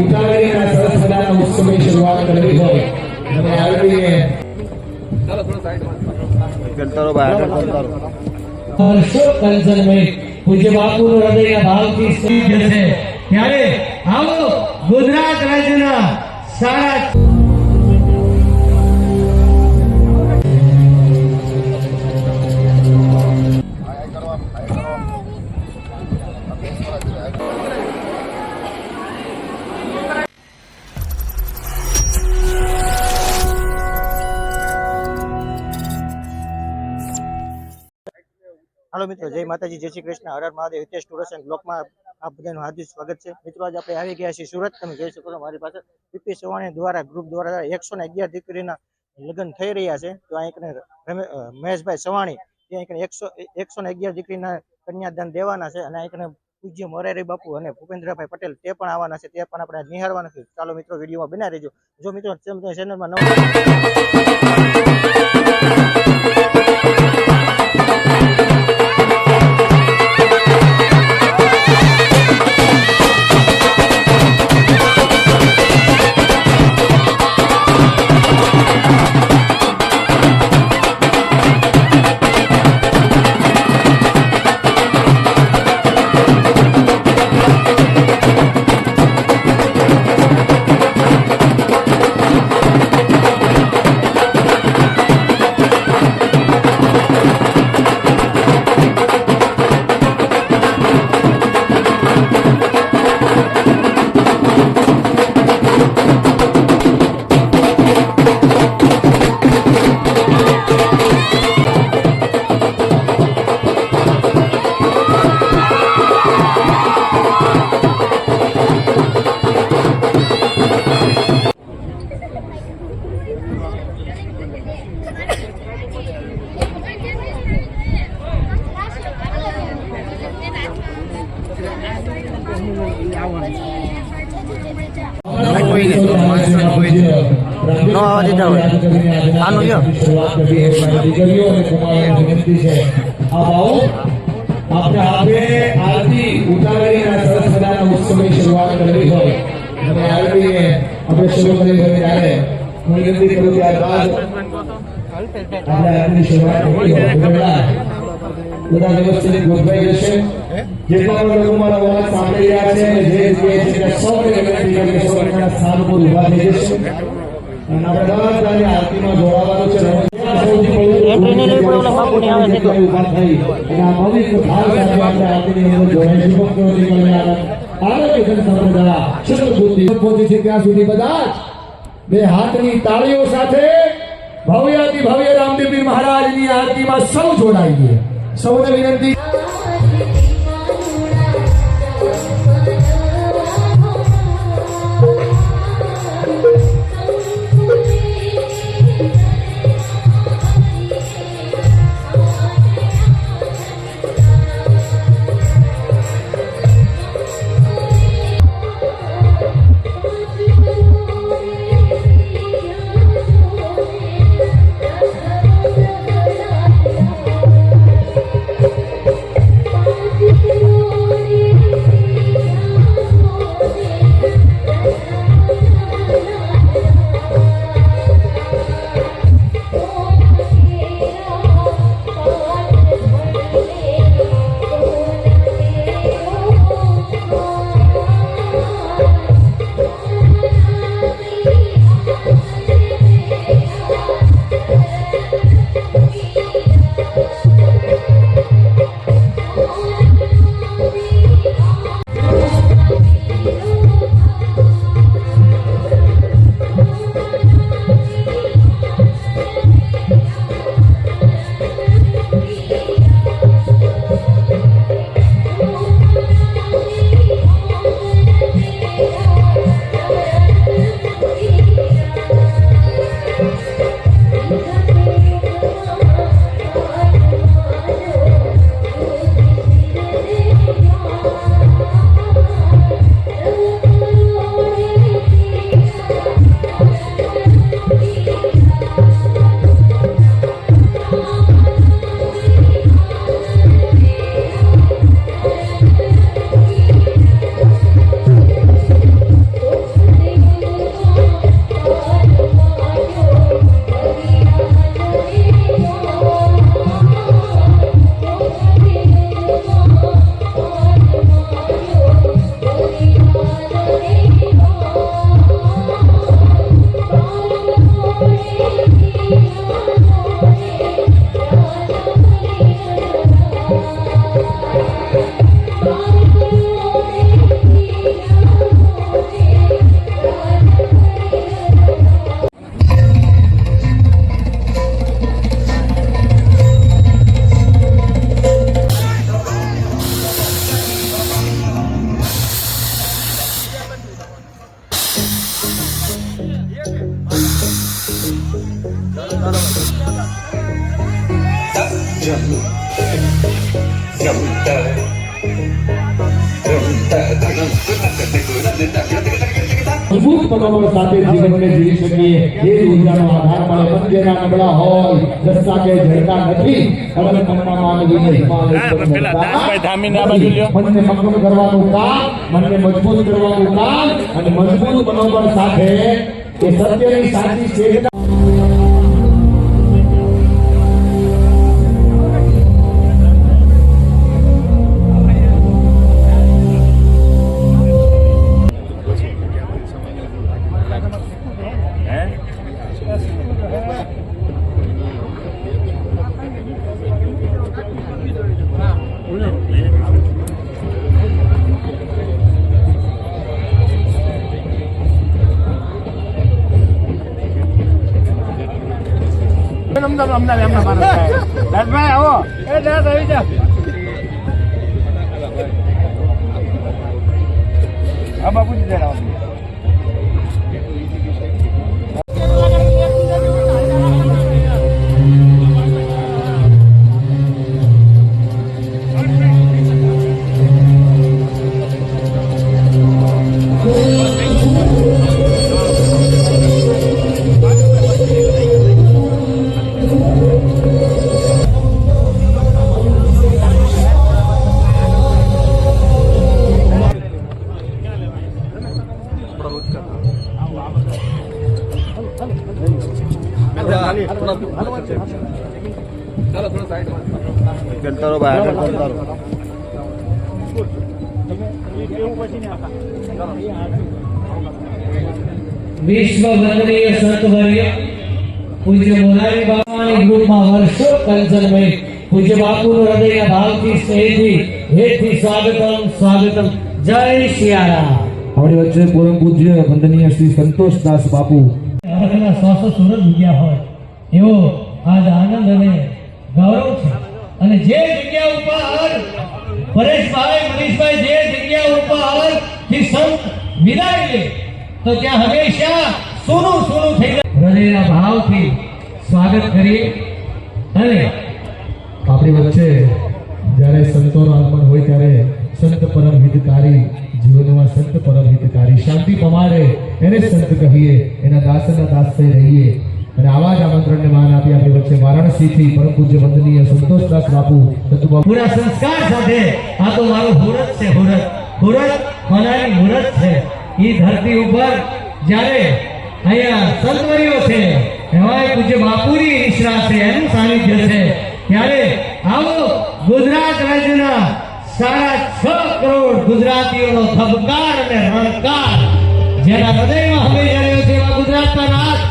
ઉતાવળીના સરસ મજાના ઉત્સવની શરૂઆત કરવી હોય અને આરતીએ ચાલો થોડો સાઈડમાં ગંતારો બહાર ગંતારો શોક કંચનમય પૂજ્ય બાપુનો હૃદયના ભાવથી સ્વી જશે ત્યારે આવો ગુજરાત રાજ્યના સારા हेलो मित्रों, जय माताजी, जय श्री कृष्ण, हर हर Mahadev. Hitesh tourist and vlog में आप बधाનું हार्दिक स्वागत है। मित्रों, आज આપણે આવી ગયા છીએ સુરત। તમે જોઈ શકો છો મારી પાસે પીપી સવાણી દ્વારા ગ્રુપ દ્વારા 111 દીકરીના લગ્ન થઈ રહ્યા છે। તો અહીં કને મહેશભાઈ સવાણી ત્યાં કને 111 દીકરીના કન્યાદાન દેવાના છે અને અહીં કને પૂજ્ય મોરારી બાપુ અને ભૂપેન્દ્રભાઈ પટેલ તે પણ આવવાના છે, તે પણ આપણે નિહાળવાના છે। ચાલો મિત્રો, વિડીયોમાં બના રહેજો। જો મિત્રો તમે ચેનલમાં નવા નો આવા દીધા હોય આનું લ્યો આપણે આપણે આરતી ઉતાવળીના સરસ મજાના ઉત્સવની શરૂઆત કરવી હોય અને આરતીએ આપણે શરૂ કરી હોય ત્યારે હું વિનંતી કરું ત્યારબાદ આપણે આરતીની શરૂઆત કરવી હોય બધા વ્યવસ્થિત ગોઠવાઈ જશે। જેટલા પણ લોકો મારો અવાજ સાંભળી રહ્યા છે જે કહે છે કે સૌને વિનંતી કરી કે સૌ સ્થાન પર ઉભા થઈ જશે અને આપણે બધાને આરતીમાં જોડાવાનું છે। સૌથી ઉભા થઈ અને આ પવિત્ર ભાવ સાથે આપણે આરતીની અંદર જોડાઈશું। આરોગ્ય સંપ્રદાય શુદ્ધ બુદ્ધિ છે ત્યાં સુધી બધા બે હાથની તાળીઓ સાથે ભવ્યાતિ ભવ્ય રામદેવપીર મહારાજની આરતીમાં સૌ જોડાઈએ। સૌને વિનંતી મજબૂત મનોબળ સાથે જીવનને જીવી શકીએ એ જ ઉર્જાનો આધાર મળે. મન જેના નબળા હોય દસતા કે જડતા નથી અવન મનમાં માનવીને હિમાલય પર નડતા. મનને મક્કમ કરવાનું કામ, મનને મજબૂત કરવાનું કામ અને મજબૂત મનોબળ સાથે એ સત્યની સાચી ચેતના વિશ્વ વંદનીય સંતવર્ય પૂજ્ય મોરારી બાપાની ગ્રુપમાં વર્ષો કંચનમય પૂજ્ય બાપુનું હૃદયના ભાવથી સ્નેહથી હેતથી સ્વાગતમ સ્વાગતમ. જય શિયાળા. આપણી વચ્ચે પરમ પૂજ્ય વંદનીય શ્રી સંતોષદાસ બાપુ હરખના શ્વાસો સુરત ઉગ્યા હોય એવો આજ આનંદ અને ગૌરવ છે. અને જે જગ્યા ઉપર પરેશભાઈ મનીષભાઈ જે જગ્યા ઉપર થી સંત વિદાય લે તો ત્યાં હંમેશા સોનું સોનું થઈ જાય. હૃદયના ભાવથી સ્વાગત કરીએ. અને આપણી વચ્ચે જ્યારે સંતોનું આગમન હોય ત્યારે સંત પરમ હિતકારી, જીવનમાં સંત પરમ હિતકારી, શાંતિ પમાડે એને સંત કહીએ, એના દાસના દાસ થઈ રહીએ. અને આવા જ આમંત્રણને માન આપી આપણી વચ્ચે વારાણસીથી પરમ પૂજ્ય વંદનીય સંતોષદાસ બાપુ પૂરા સંસ્કાર સાથે આ તો મારું હુરત છે. હુરત મનાની મુહૂર્ત છે. એ ધરતી ઉપર જ્યારે અહીંયા સંતવરીઓ છે એવાય પૂજ્ય બાપુની નિશ્રા છે, એનું સાનિધ્ય છે, ત્યારે આવો ગુજરાત રાજ્યના 6.5 કરોડ ગુજરાતીઓનો થબકાર અને રણકાર જેના હૃદયમાં હંમેશા રહ્યો છે એવા ગુજરાતના નાથ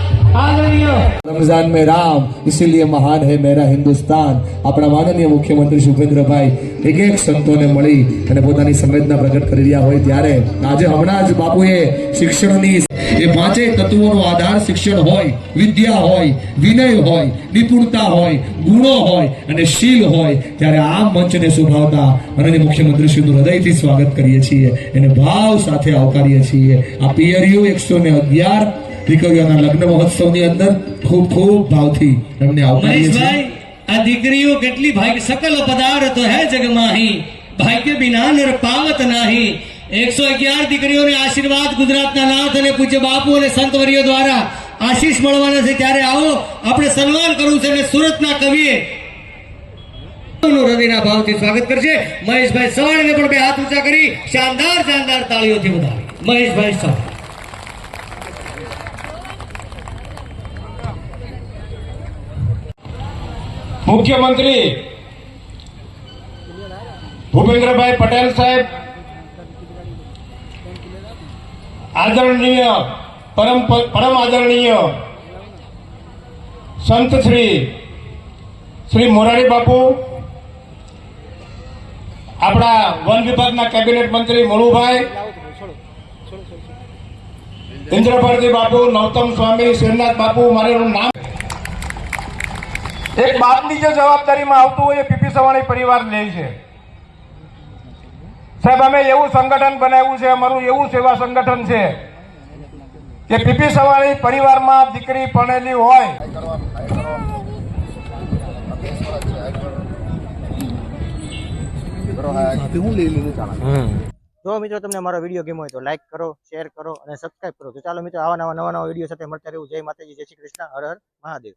આદરણીય रमजान में राम इसीलिए महान है मेरा हिंदुस्तान. આપણા માનનીય મુખ્યમંત્રી સુખેન્દ્રભાઈ એક સંતોને મળી અને પોતાની સંવેદના પ્રગટ કરી રહ્યા હોય ત્યારે આજે હમણાં જ બાપુએ શિક્ષણની એ પાંચેય તત્વોનો આધાર શિક્ષણ હોય, વિદ્યા હોય, વિનય હોય, નિપુણતા હોય, ગુણો હોય અને શીલ હોય. ત્યારે આ મંચને શોભાવતા માનનીય મુખ્યમંત્રી શ્રીનું હૃદયથી સ્વાગત કરીએ છીએ, એને ભાવ સાથે આવકારીએ છીએ. આ પિયરીઓ 111 દીકરીઓના લગ્ન મહોત્સવની અંદર ખૂબ ખૂબ ભાવથી એમને આવકારીએ છીએ. આ દીકરીઓ કેટલી ભાગ્ય સકલ પદાર્થ હે જગમાહી ભાગ્ય બિના નર પાવત નાહી. 111 દીકરીઓને આશીર્વાદ ગુજરાતના નાથ અને પૂજ્ય બાપુ અને સંતવરીઓ દ્વારા આશીષ મળવાના છે. ત્યારે આવો આપણે સન્માન કરવું છે અને સુરતના કવિએ હૃદયના ભાવથી સ્વાગત કરશે. મહેશભાઈ સવાણને પણ બે હાથ ઊંચા કરી શાનદાર શાનદાર તાળીઓથી વધાવી. મહેશભાઈ સવાણ. મુખ્યમંત્રી ભૂપેન્દ્રભાઈ પટેલ સાહેબ, આદરણીય પરમ આદરણીય સંત શ્રી મોરારી બાપુ, આપણા વન વિભાગના કેબિનેટ મંત્રી મોળુભાઈ, ઇન્દ્રભારતી બાપુ, નૌતમ સ્વામી, શ્રીનાથ બાપુ, મારું નામ એક બાપની જે જવાબદારીમાં આવતું હોય એ પીપી સવાણી પરિવાર લે છે. સાહેબ, અમે એવું સંગઠન બનાવ્યું છે, અમારું એવું સેવા સંગઠન છે કે પીપી સવાણી પરિવારમાં દીકરી પરણેલી હોય જો મિત્રો તમને મારો વિડીયો ગમ્યો હોય તો લાઈક કરો, શેર કરો અને સબસ્ક્રાઇબ કરો. તો ચાલો મિત્રો આવા નવા વિડીયો સાથે મળતા રહેવું. જય માતાજી, જય શ્રી કૃષ્ણ, હર હર મહાદેવ.